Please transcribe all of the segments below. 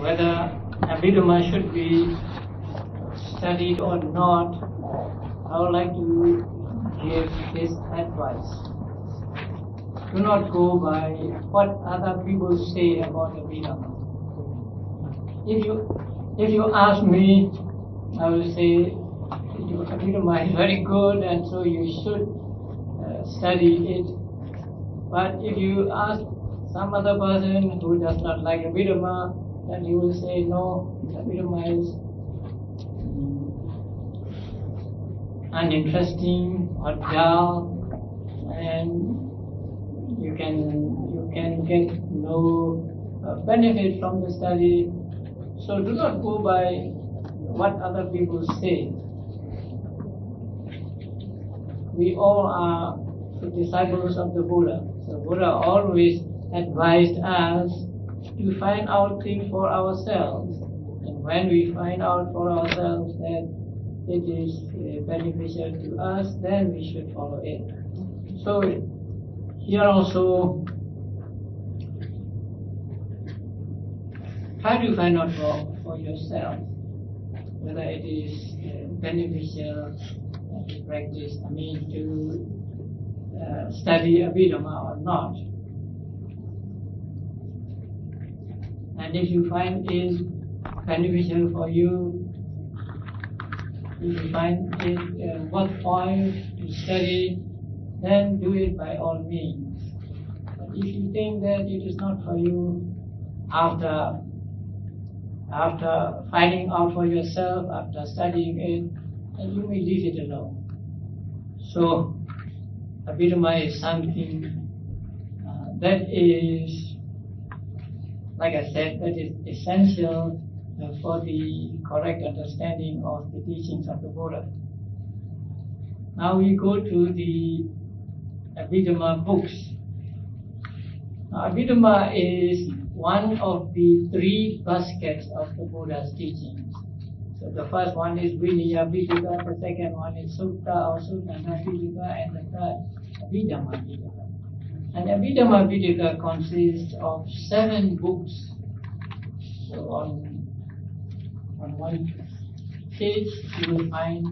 whether Abhidhamma should be studied or not, I would like to give this advice. Do not go by what other people say about Abhidhamma. If you ask me, I will say Abhidhamma is very good and so you should study it. But if you ask some other person who does not like Abhidhamma, then he will say no, Abhidhamma is uninteresting or dull, and you can get no benefit from the study. So do not go by what other people say. We all are the disciples of the Buddha. So Buddha always advised us to find out things for ourselves. And when we find out for ourselves that it is beneficial to us, then we should follow it. So here also, try to find out for yourself whether it is beneficial to practice, to study Abhidhamma or not. And if you find it beneficial for you, if you find it worthwhile to study, then do it by all means. But if you think that it is not for you, after finding out for yourself, after studying it, then you may leave it alone. So, Abhidhamma is something that is, like I said, that is essential for the correct understanding of the teachings of the Buddha. Now we go to the Abhidhamma books. Now, Abhidhamma is one of the three baskets of the Buddha's teachings. So the first one is Vinaya Pitaka, the second one is Sutta or Sutta Pitaka, and the third Abhidhamma Pitaka. And Abhidhamma Pitaka consists of 7 books. So on one page you will find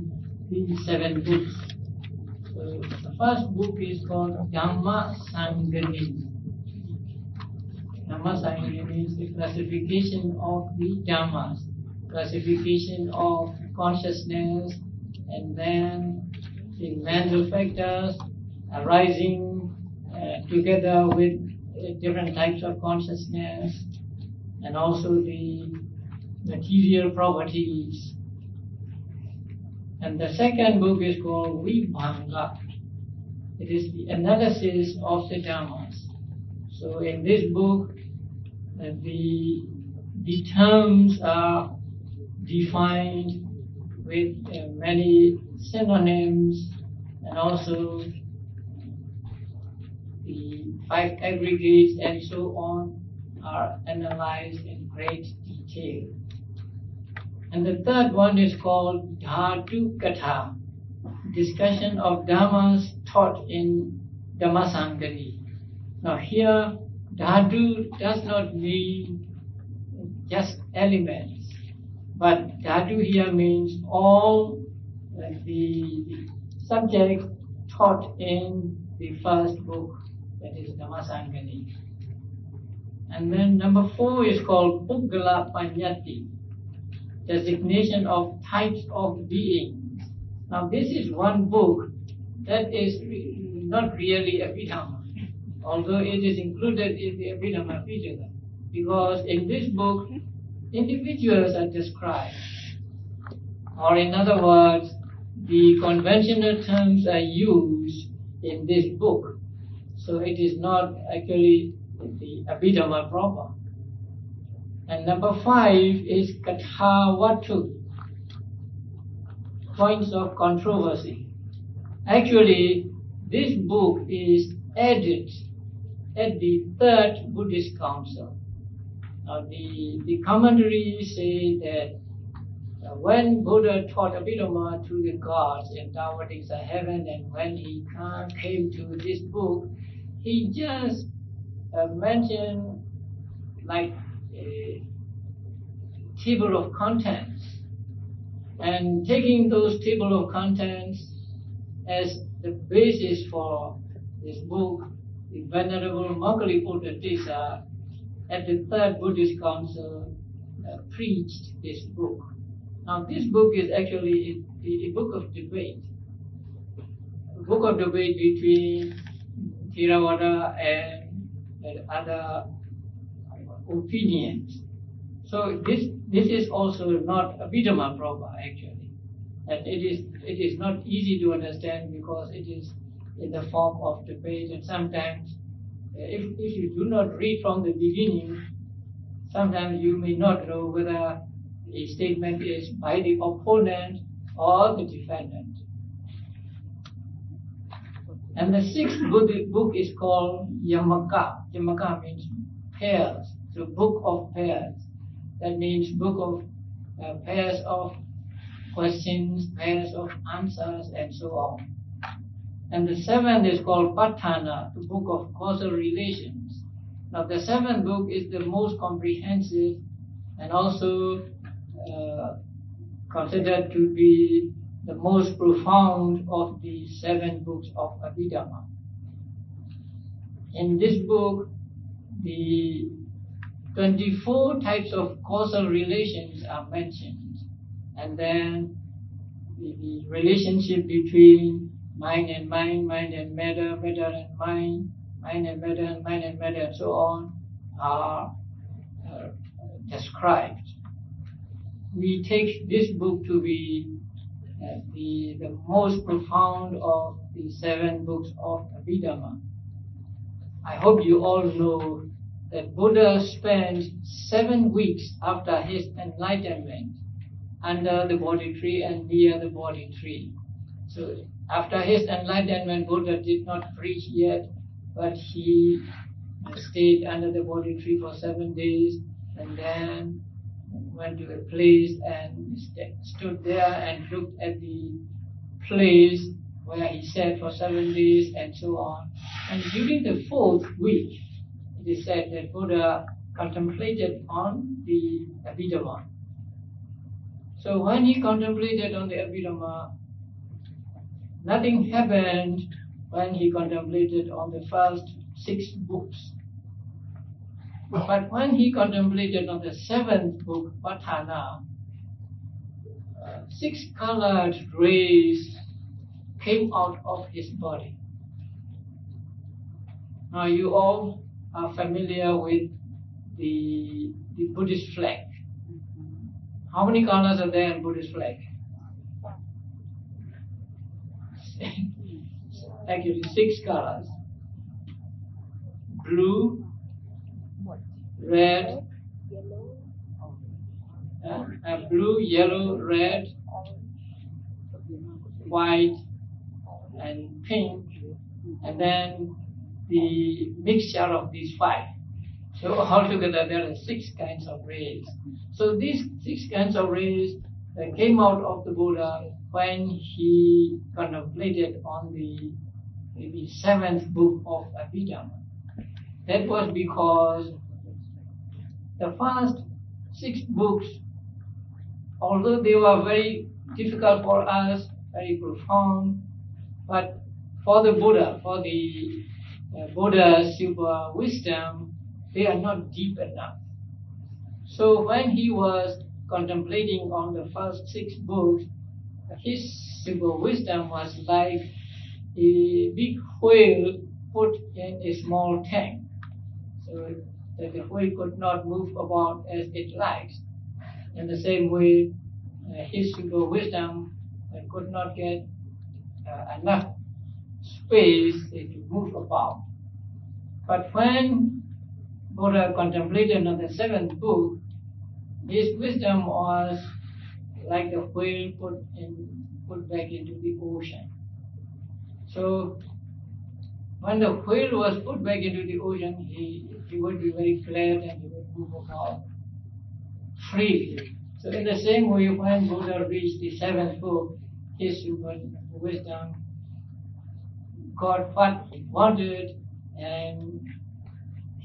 these 7 books. So the first book is called Dhamma Saṅgaha. Dhamma Saṅgaha means the classification of the Dhammas, classification of consciousness, and then the mental factors arising together with different types of consciousness, and also the material properties. And the second book is called Vibhanga. It is the analysis of the Dhammas. So in this book, the terms are defined with many synonyms, and also the 5 aggregates and so on are analyzed in great detail. And the third one is called Dhatu Katha, discussion of Dhammas taught in Dhamma Saṅgaha. Now here, Dhatu does not mean just elements, but Dhatu here means all the subjects taught in the first book, that is Dhamma Saṅgaha. And then number 4 is called Puggala Paññatti, designation of types of beings. Now this is one book that is not really Abhidhamma, although it is included in the Abhidhamma Pitaka, because in this book individuals are described, or in other words, the conventional terms are used in this book. So it is not actually the Abhidhamma proper. And number 5 is Kathavatu, points of controversy. Actually, this book is added at the 3rd Buddhist Council. Now the commentaries say that when Buddha taught Abhidhamma to the gods in Tawadiksa heaven, and when he came to this book, he just mentioned like table of contents, and taking those table of contents as the basis for this book, the Venerable Moggaliputta Tissa at the Third Buddhist Council preached this book. Now this book is actually a book of debate. A book of debate between Theravada and other opinions. So this is also not Abhidhamma proper actually. And it is not easy to understand because it is in the form of debate, and sometimes if you do not read from the beginning, sometimes you may not know whether a statement is by the opponent or the defendant. And the sixth book is called Yamaka. Yamaka means pairs, so book of pairs. That means book of pairs of questions, pairs of answers, and so on. And the seventh is called Patthana, the book of causal relations. Now the seventh book is the most comprehensive and also considered to be the most profound of the 7 books of Abhidhamma. In this book, the 24 types of causal relations are mentioned, and then the relationship between mind and mind, mind and matter, matter and mind, mind and matter, mind and matter, and so on are described. We take this book to be the most profound of the 7 books of Abhidhamma. I hope you all know that Buddha spent 7 weeks after his enlightenment under the Bodhi tree and near the Bodhi tree. So after his enlightenment, Buddha did not preach yet, but he stayed under the Bodhi tree for 7 days and then went to a place and stood there and looked at the place where he sat for 7 days and so on. And during the 4th week, it is said that Buddha contemplated on the Abhidhamma. So when he contemplated on the Abhidhamma, nothing happened when he contemplated on the first 6 books. But when he contemplated on the 7th book, Patthana, 6 colored rays came out of his body. Now you all are familiar with the Buddhist flag. How many colors are there in Buddhist flag? Actually 6 colors. Blue, red, blue, yellow, red, white, and pink, and then the mixture of these 5. So altogether there are 6 kinds of rays. So these 6 kinds of rays that came out of the Buddha when he contemplated on the 7th book of Abhidhamma. That was because the first 6 books, although they were very difficult for us, very profound, but for the Buddha, for the Buddha's super wisdom, they are not deep enough. So when he was contemplating on the first 6 books, his super wisdom was like a big whale put in a small tank, so that the whale could not move about as it likes. In the same way, his super wisdom could not get enough space to move about. But when Buddha contemplated on the 7th book, his wisdom was like the whale put back into the ocean. So when the whale was put back into the ocean, he would be very glad and he would move about freely. So in the same way, when Buddha reached the 7th book, his super wisdom got what he wanted, and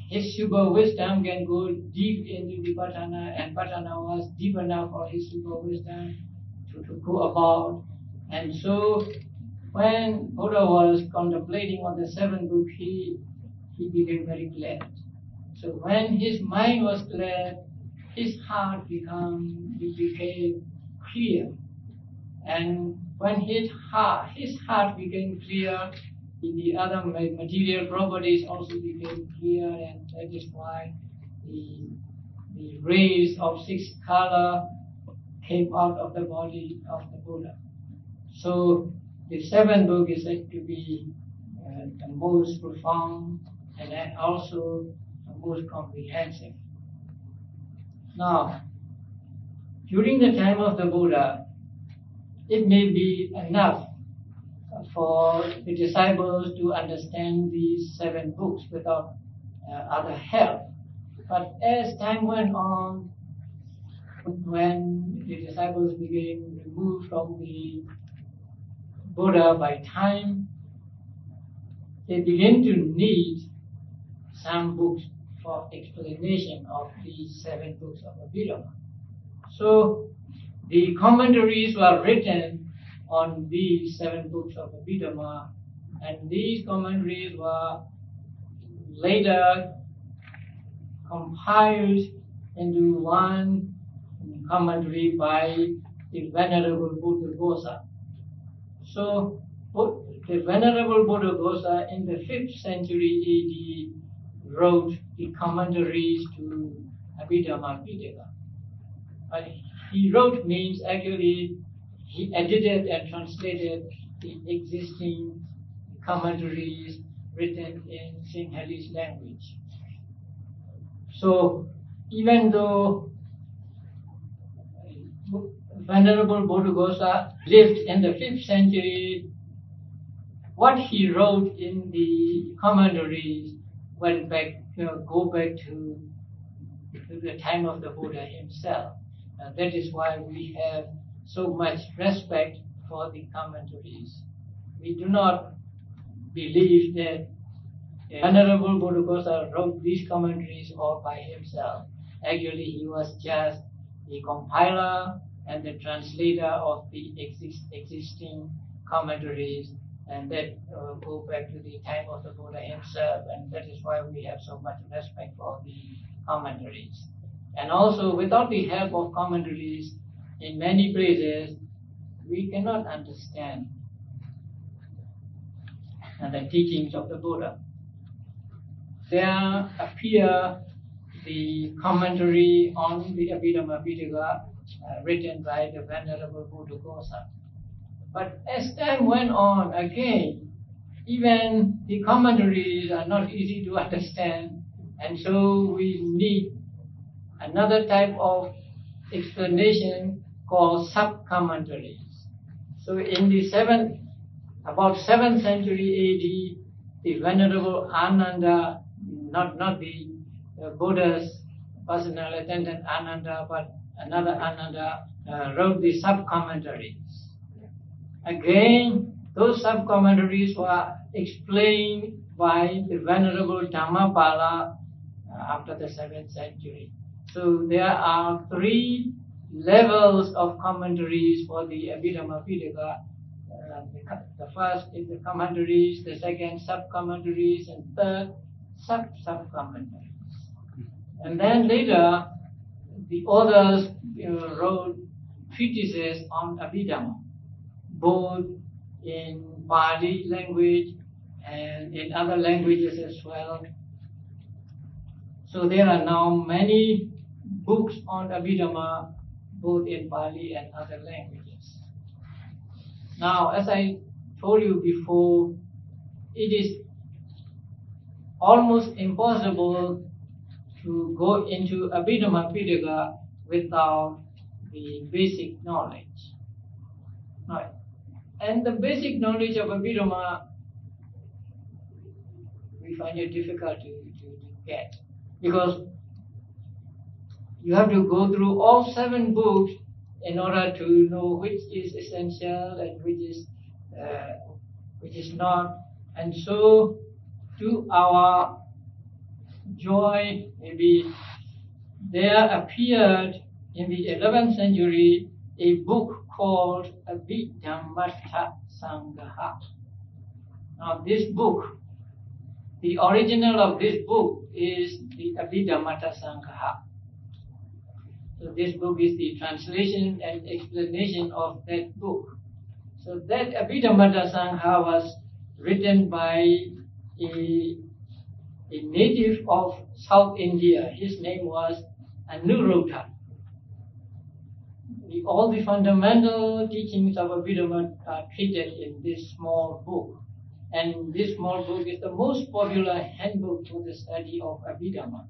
his super wisdom can go deep into Vipassana, and Vipassana was deep enough for his super wisdom to go about. And so when Buddha was contemplating on the seventh book, he became very glad. So when his mind was glad, his heart became clear. And when his heart became clear, the other material properties also became clear, and that is why the rays of six color came out of the body of the Buddha. So the seventh book is said to be the most profound and then also the most comprehensive. Now, during the time of the Buddha, it may be enough for the disciples to understand these seven books without other help. But as time went on, when the disciples became removed from the Buddha by time, they began to need some books for explanation of these seven books of Abhidhamma. So the commentaries were written on these seven books of Abhidhamma, and these commentaries were later compiled into one commentary by the Venerable Buddhaghosa. So the Venerable Buddhaghosa in the 5th century AD wrote the commentaries to Abhidhammattha. But he wrote means actually he edited and translated the existing commentaries written in Sinhalese language. So even though Venerable Buddhaghosa lived in the 5th century, what he wrote in the commentaries go back to the time of the Buddha himself. And that is why we have so much respect for the commentaries. We do not believe that the Venerable Buddhaghosa wrote these commentaries all by himself. Actually, he was just the compiler and the translator of the existing commentaries, and that go back to the time of the Buddha himself, and that is why we have so much respect for the commentaries. And also, without the help of commentaries, in many places, we cannot understand the teachings of the Buddha. There appear the commentary on the Abhidhammattha written by the Venerable Buddhaghosa. But as time went on, again, even the commentaries are not easy to understand, and so we need another type of explanation called sub-commentaries. So in the about 7th century AD, the Venerable Ananda, not the Buddha's personal attendant Ananda, but another Ananda, wrote the sub-commentaries. Again, those sub-commentaries were explained by the Venerable Dhammapala after the 7th century. So there are 3 levels of commentaries for the Abhidhammattha. The first is the commentaries, the second sub-commentaries, and third sub-commentaries. And then later, the authors wrote treatises on Abhidhamma, both in Pali language and in other languages as well. So there are now many books on Abhidhamma, both in Pali and other languages. Now, as I told you before, it is almost impossible to go into Abhidhammattha without the basic knowledge. Right. And the basic knowledge of Abhidhamma, we find it difficult to get, because you have to go through all 7 books in order to know which is essential and which is not. And so, to our joy, maybe there appeared in the 11th century a book called Abhidhammattha Saṅgaha. Now this book, the original of this book is the Abhidhammattha Saṅgaha. So this book is the translation and explanation of that book. So that Abhidhammattha Saṅgaha was written by a native of South India. His name was Anuruddha. All the fundamental teachings of Abhidhamma are treated in this small book. And this small book is the most popular handbook for the study of Abhidhamma.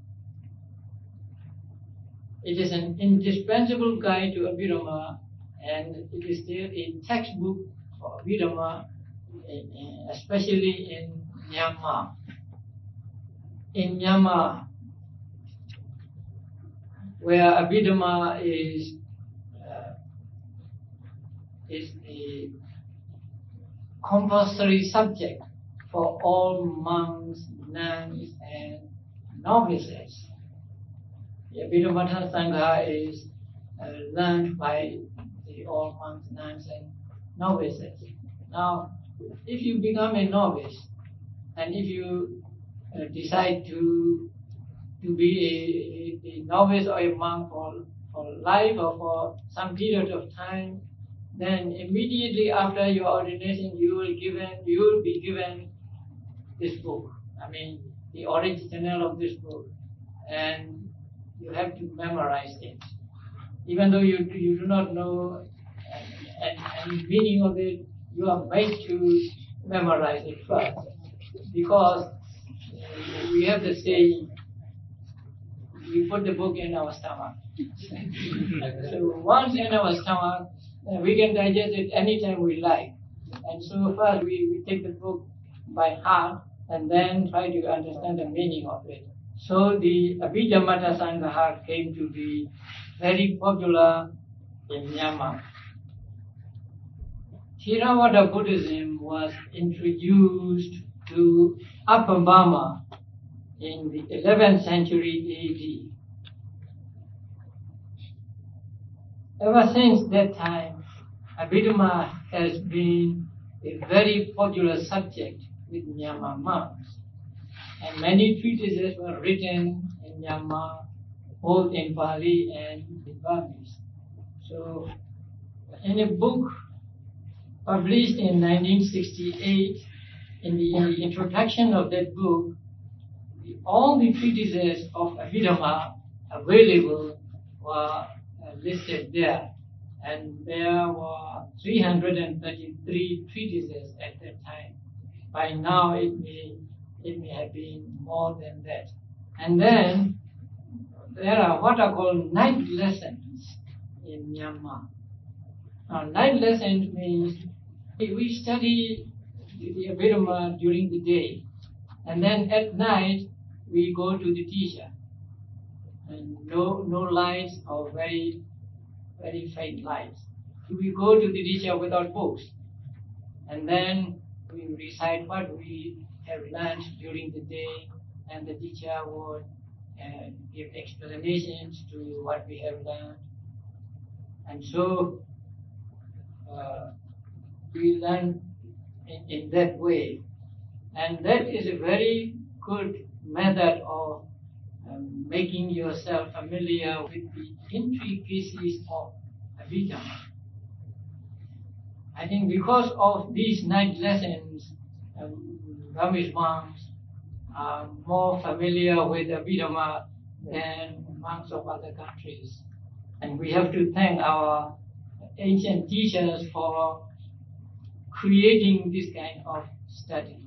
It is an indispensable guide to Abhidhamma, and it is still a textbook for Abhidhamma, especially in Myanmar. In Myanmar, where Abhidhamma is a compulsory subject for all monks, nuns, and novices. The Abhidhammattha Saṅgaha is learned by all monks, nuns, and novices. Now, if you become a novice, and if you decide to be a novice or a monk for life or for some period of time, then immediately after your ordination, you will be given this book. I mean, the original of this book, and you have to memorize it. Even though you do not know any meaning of it, you are made to memorize it first, because we have the saying, we put the book in our stomach. So once in our stomach, we can digest it anytime we like. And so first we take the book by heart and then try to understand the meaning of it. So the Abhidhammattha Saṅgaha came to be very popular in Myanmar. Theravada Buddhism was introduced to Upper Burma in the 11th century AD. Ever since that time, Abhidhamma has been a very popular subject with Myanmar monks. And many treatises were written in Myanmar, both in Pali and in Burmese. So, in a book published in 1968, in the introduction of that book, all the treatises of Abhidhamma available were listed there, and there were 333 treatises at that time. By now it may have been more than that. And then there are what are called night lessons in Myanmar. Now night lessons means we study the Abhidhamma during the day, and then at night we go to the teacher. And no lights or very, very faint lights. We go to the teacher without books, and then we recite what we have learned during the day, and the teacher would give explanations to what we have learned. And so we learn in that way. And that is a very good method of making yourself familiar with the intricacies of Abhidhamma. I think because of these night lessons, Burmese monks are more familiar with Abhidhamma than monks of other countries. And we have to thank our ancient teachers for creating this kind of study.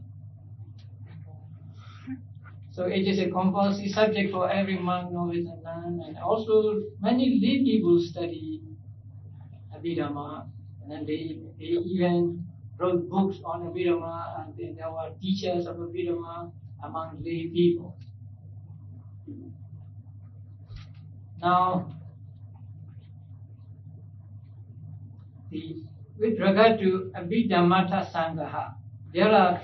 So it is a compulsory subject for every monk, novice, and nun, and also many lay people study Abhidhamma, and then they even wrote books on Abhidhamma, and there were teachers of Abhidhamma among lay people. Now, with regard to Abhidhammattha Saṅgaha, there are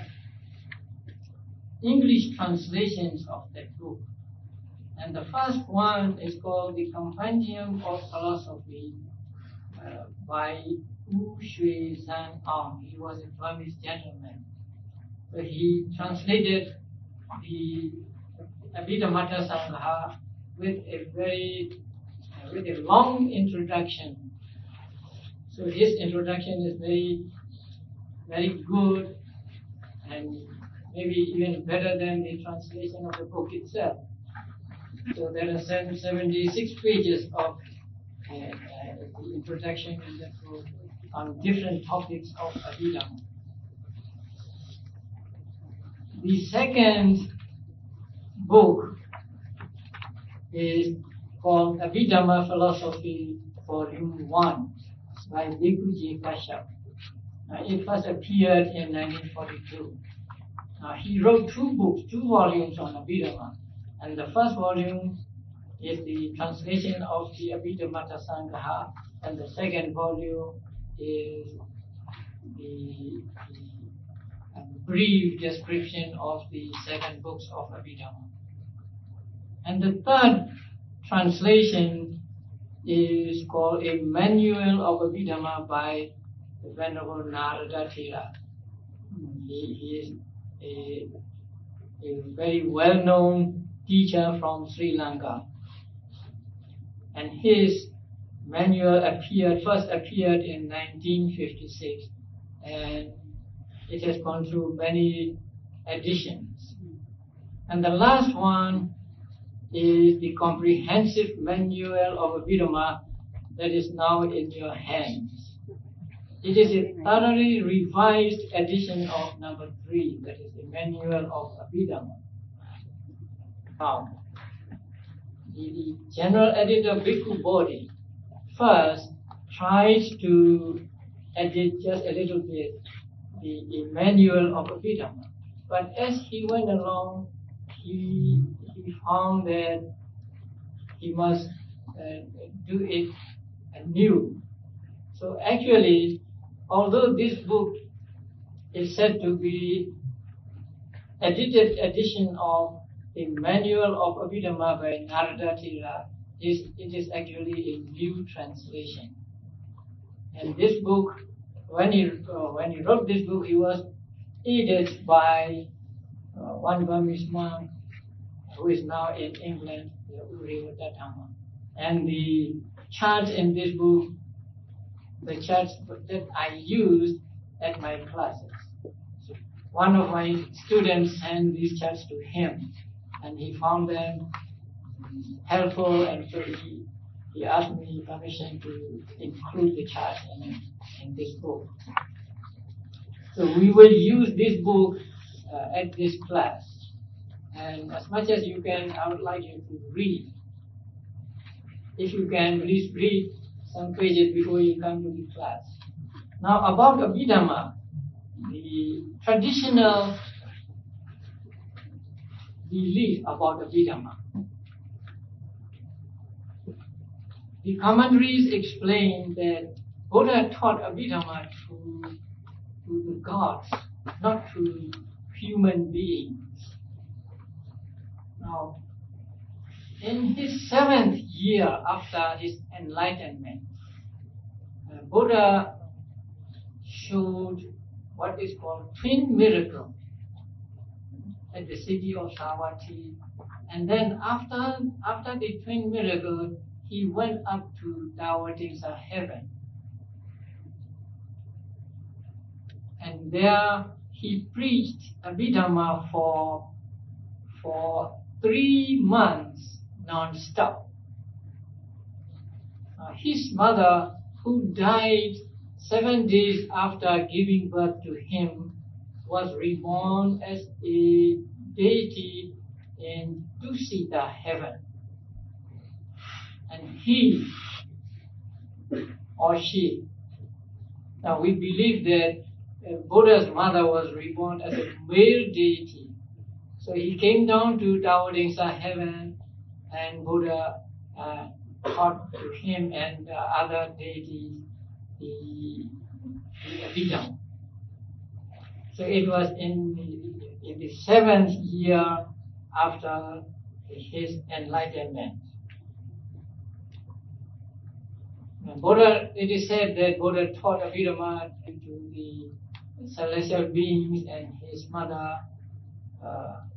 English translations of that book. And the first one is called the Compendium of Philosophy by Wu Shui Zhang Ang. He was a Burmese gentleman. So he translated the Abhidhammattha Saṅgaha with a long introduction. So his introduction is very, very good and maybe even better than the translation of the book itself. So there are 76 pages of the introduction in the book on different topics of Abhidhamma. The second book is called Abhidhamma Philosophy Volume 1 by Bhikkhu J. Kashyap. It first appeared in 1942. He wrote two volumes on Abhidhamma. And the first volume is the translation of the Abhidhammattha Saṅgaha, and the second volume is the brief description of the 7 books of Abhidhamma. And the third translation is called a Manual of Abhidhamma by the Venerable Narada Thera. He is a very well-known teacher from Sri Lanka, and his manual first appeared in 1956, and it has gone through many editions. And the last one is the comprehensive manual of Abhidhamma that is now in your hands. It is a thoroughly revised edition of number 3, that is the manual of Abhidhamma. Now, the general editor Bhikkhu Bodhi first tried to edit just a little bit the manual of Abhidhamma, but as he went along, he found that he must do it anew. So actually, although this book is said to be edited edition of the Manual of Abhidhamma by Narada Thera, it is actually a new translation. And this book, when he wrote this book, he was aided by one Burmese monk who is now in England, Dhamma. And the charts in this book, the charts that I used at my classes. So one of my students sent these charts to him, and he found them helpful, and so he asked me permission to include the charts in this book. So we will use this book at this class. And as much as you can, I would like you to read. If you can, please read some pages before you come to the class. Now about Abhidhamma, the traditional belief about Abhidhamma. The commentaries explain that Buddha taught Abhidhamma to the gods, not to human beings. Now, in his 7th year after his enlightenment, Buddha showed what is called twin miracle at the city of Savatthi. And then after the twin miracle, he went up to Dawadingsa heaven. And there he preached Abhidhamma for 3 months non-stop. His mother, who died 7 days after giving birth to him, was reborn as a deity in Dusita heaven. And he or she, now we believe that Buddha's mother was reborn as a male deity. So he came down to Dawadingsa heaven, and Buddha taught to him and other deities the Abhidhamma. So it was in the 7th year after his enlightenment. Buddha, it is said that Buddha taught Abhidhamma to the celestial beings and his mother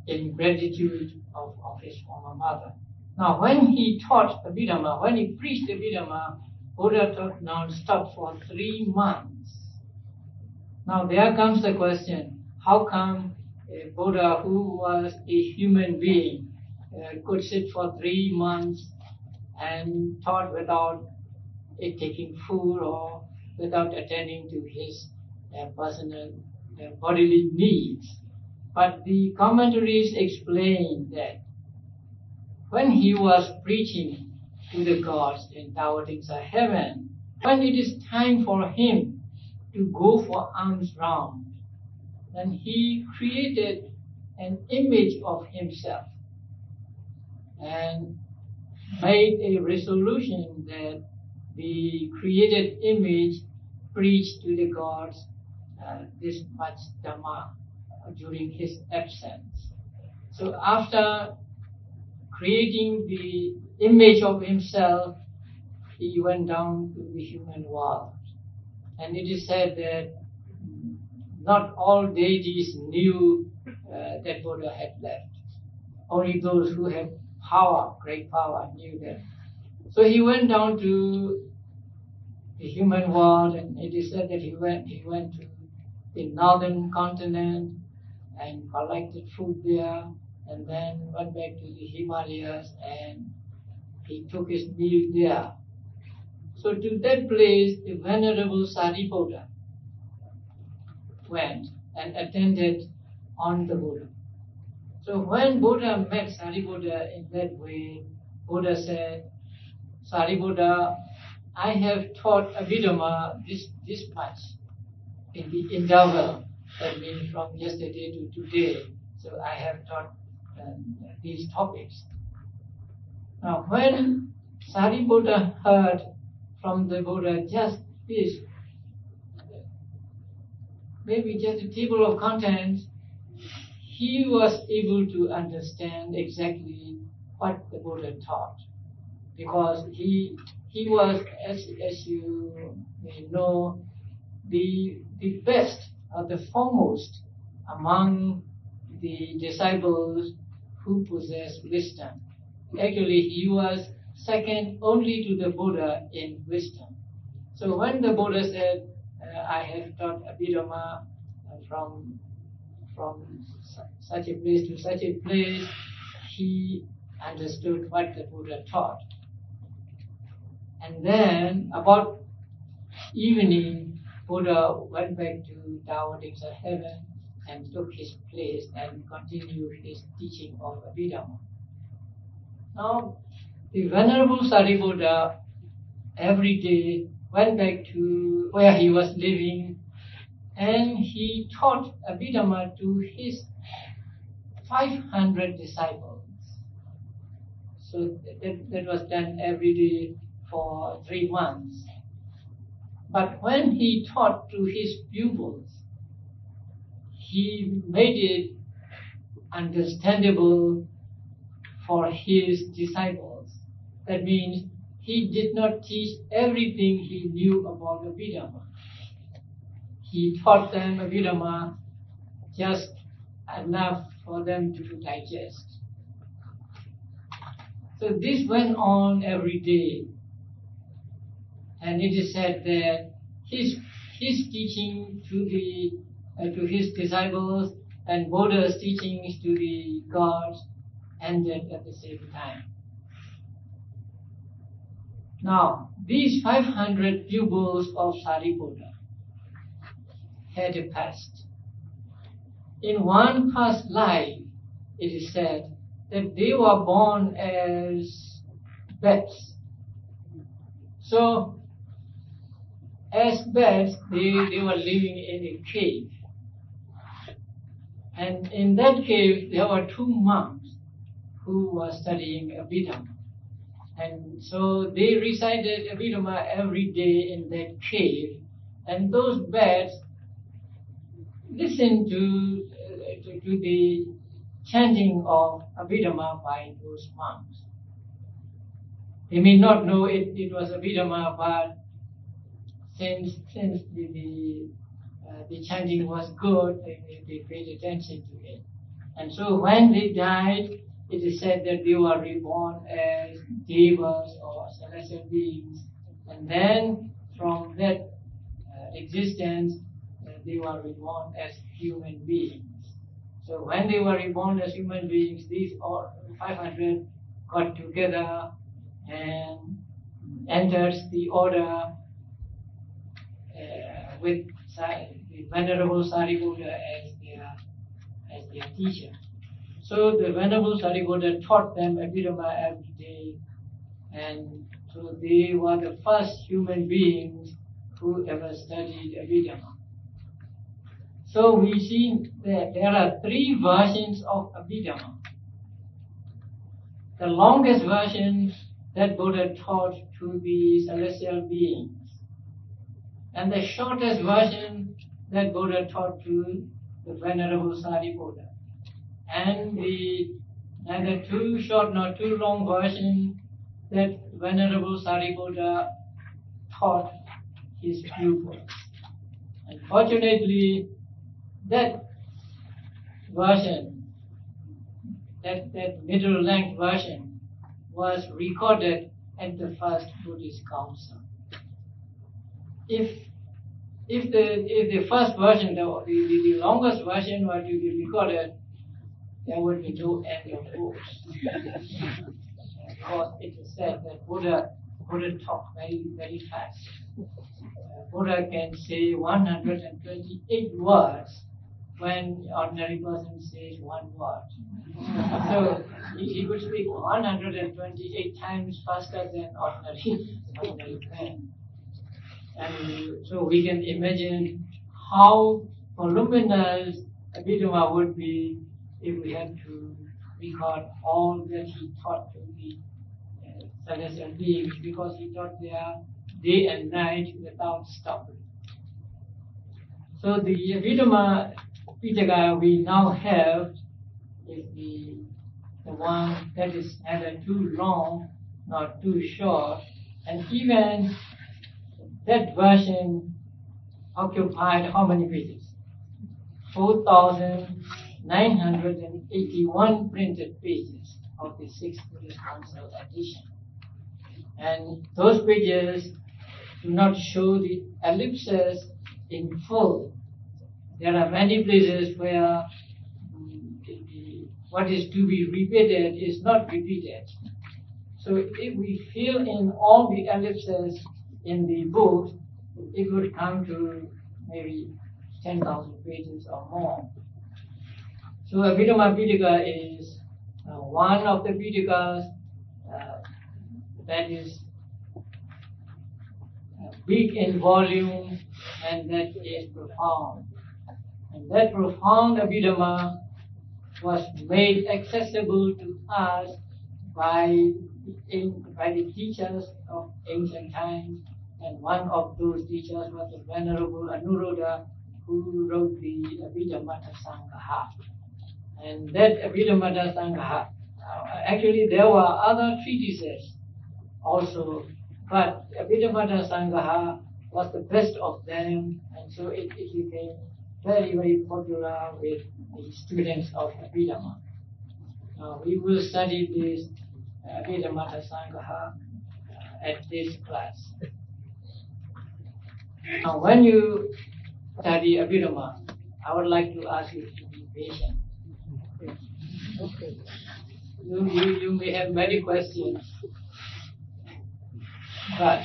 in gratitude of his former mother. Now, when he taught Abhidhamma, when he preached Abhidhamma, Buddha taught non-stop for 3 months. Now, there comes the question, how come a Buddha who was a human being could sit for 3 months and taught without taking food or without attending to his personal bodily needs? But the commentaries explain that when he was preaching to the gods in Taotics of heaven, when it is time for him to go for alms round, then he created an image of himself and made a resolution that the created image preached to the gods this much Dhamma during his absence. So after creating the image of himself, he went down to the human world. And it is said that not all deities knew that Buddha had left. Only those who had power, great power, knew that. So he went down to the human world, and it is said that he went to the northern continent and collected food there, and then went back to the Himalayas and he took his meal there. So to that place, the Venerable Sariputta went and attended on the Buddha. So when Buddha met Sariputta in that way, Buddha said, Sariputta, I have taught Abhidhamma this much in the interval, that means from yesterday to today. So I have taught these topics. Now when Sariputta heard from the Buddha just this, maybe just a table of contents, he was able to understand exactly what the Buddha taught, because he was, as you may know, the best or the foremost among the disciples who possess wisdom. Actually, he was second only to the Buddha in wisdom. So when the Buddha said, I have taught Abhidhamma from such a place to such a place, he understood what the Buddha taught. And then about evening, Buddha went back to Taotics of heaven and took his place and continued his teaching of Abhidhamma. Now, the Venerable Sariputta every day went back to where he was living, and he taught Abhidhamma to his 500 disciples. So that was done every day for 3 months. But when he taught to his pupils, he made it understandable for his disciples. That means he did not teach everything he knew about Abhidhamma. He taught them Abhidhamma just enough for them to digest. So this went on every day. And it is said that his teaching to his disciples and Buddha's teachings to the gods ended at the same time. Now, these 500 pupils of Sariputta had a past. In one past life, it is said that they were born as bats. So, as bats, they were living in a cave. And in that cave, there were 2 monks who were studying Abhidhamma. And so they recited Abhidhamma every day in that cave. And those bats listened to the chanting of Abhidhamma by those monks. They may not know it was Abhidhamma, but since the chanting was good, they paid attention to it. And so when they died, it is said that they were reborn as devas or celestial beings. And then from that existence, they were reborn as human beings. So when they were reborn as human beings, these 500 got together and entered the order with the Venerable Sariputta as their teacher. So the Venerable Sariputta taught them Abhidhamma every day, and so they were the first human beings who ever studied Abhidhamma. So we see that there are 3 versions of Abhidhamma. The longest version that Buddha taught to the celestial beings, and the shortest version that Buddha taught to the Venerable Sariputta, and the neither too short nor too long version that Venerable Sariputta taught his pupils. Unfortunately, that version, that middle length version, was recorded at the first Buddhist Council. If the first version, the longest version were to be recorded, there would be no end of books. Because it is said that Buddha talked very, very fast. Buddha can say 128 words when ordinary person says 1 word. So he could speak 128 times faster than ordinary man. And so we can imagine how voluminous Abhidhamma would be if we had to record all that he taught to the celestial beings, because he taught there day and night without stopping. So the Abhidhamma Pitaka we now have is the one that is neither too long nor too short, and even that version occupied how many pages? 4,981 printed pages of the 6th Buddhist Council edition. And those pages do not show the ellipses in full. There are many places where what is to be repeated is not repeated. So if we fill in all the ellipses in the book, it would come to maybe 10,000 pages or more. So Abhidhamma Pitaka is one of the Pitakas that is big in volume and that is profound. And that profound Abhidhamma was made accessible to us by the teachers of ancient times, and one of those teachers was the Venerable Anuruddha, who wrote the Abhidhammattha Saṅgaha. And that Abhidhammattha Saṅgaha, actually there were other treatises also, but Abhidhammattha Saṅgaha was the best of them, and so it became very, very popular with the students of Abhidhamma. Now we will study this Abhidhammattha Saṅgaha at this class. Now when you study Abhidhamma, I would like to ask you to be patient. Okay. You may have many questions, but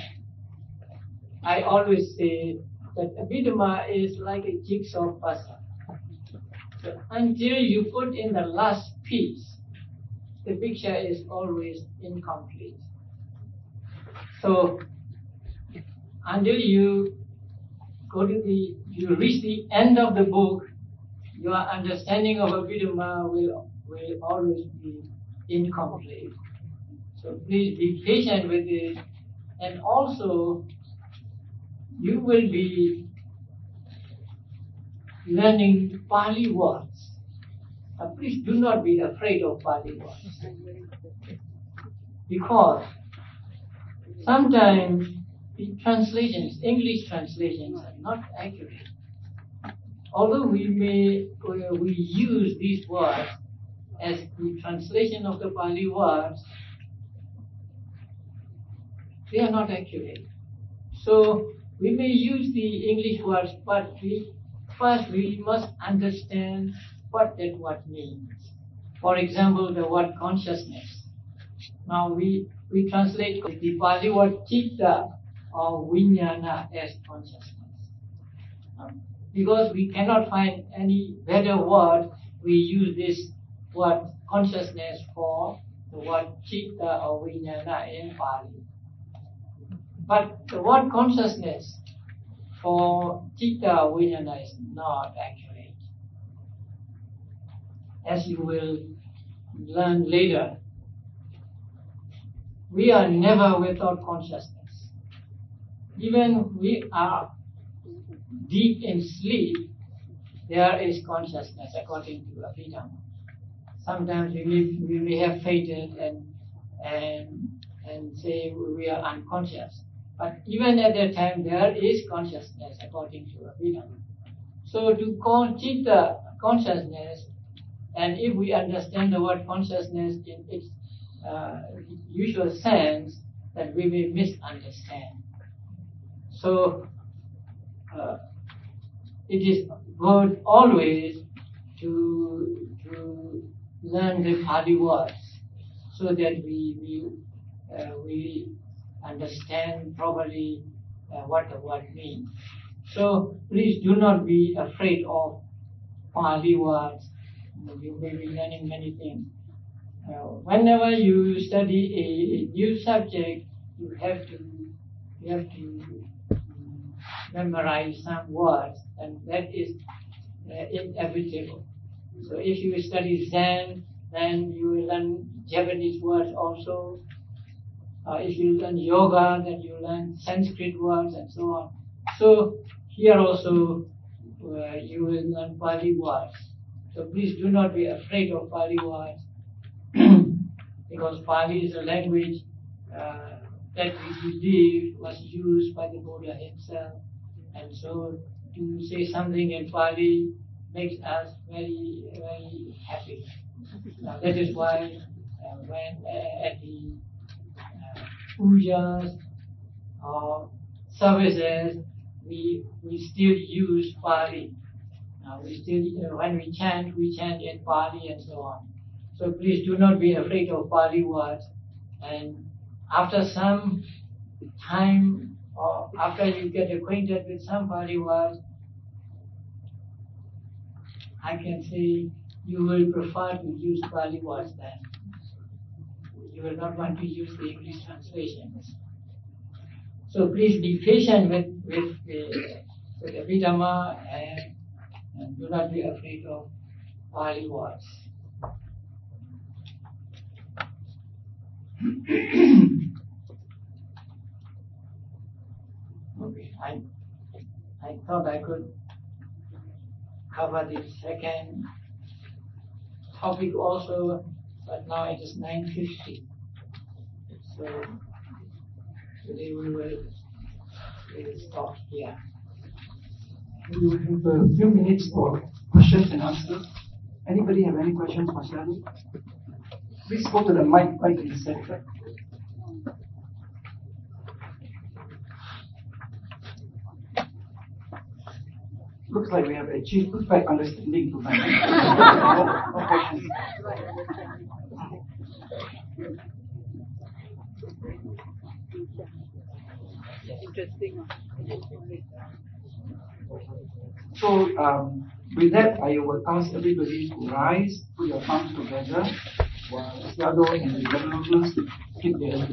I always say that Abhidhamma is like a jigsaw puzzle. So until you put in the last piece, the picture is always incomplete. So until you reach the end of the book, your understanding of Abhidhamma will always be incomplete. So please be patient with it, and also you will be learning Pali words. please do not be afraid of Pali words. Because sometimes the translations, English translations, are not accurate. Although we use these words as the translation of the Pali words, they are not accurate. So we may use the English words, but first we must understand what that word means. For example, the word consciousness. Now we translate the Pali word chitta or vijnana as consciousness. Because we cannot find any better word, we use this word consciousness for the word chitta or vijnana in Pali. But the word consciousness for chitta or vijnana is not accurate. As you will learn later, we are never without consciousness. Even we are deep in sleep, there is consciousness according to Abhidhamma. Sometimes we may have fainted and say we are unconscious. But even at that time, there is consciousness according to Abhidhamma. So to call chitta consciousness, and if we understand the word consciousness in its usual sense, that we may misunderstand. So it is good always to learn the Pali words so that we understand properly what the word means. So please do not be afraid of Pali words. You may be learning many things. Whenever you study a new subject, you have to memorize some words, and that is inevitable. So if you study Zen, then you will learn Japanese words also. If you learn yoga, then you learn Sanskrit words and so on. So here also you will learn Pali words. So please do not be afraid of Pali words, because Pali is a language that we believe was used by the Buddha himself. And so to say something in Pali makes us very, very happy. Now that is why when at the pujas or services, we still use Pali. We still, when we chant in Pali and so on. So please do not be afraid of Pali words. And after some time, or after you get acquainted with some Pali words, I can say you will prefer to use Pali words then. You will not want to use the English translations. So please be patient with the Abhidhamma and do not be afraid of Pali words. Okay, I thought I could cover the second topic also, but now it is 9:50. So today we will stop here. We will have a few minutes for questions and answers. Anybody have any questions for Sayādaw? Please go to the mic right in the center. Looks like we have achieved perfect understanding tonight. No questions. Interesting. So with that, I will ask everybody to rise, put your palms together, while Sayādaw and the Venerable keep their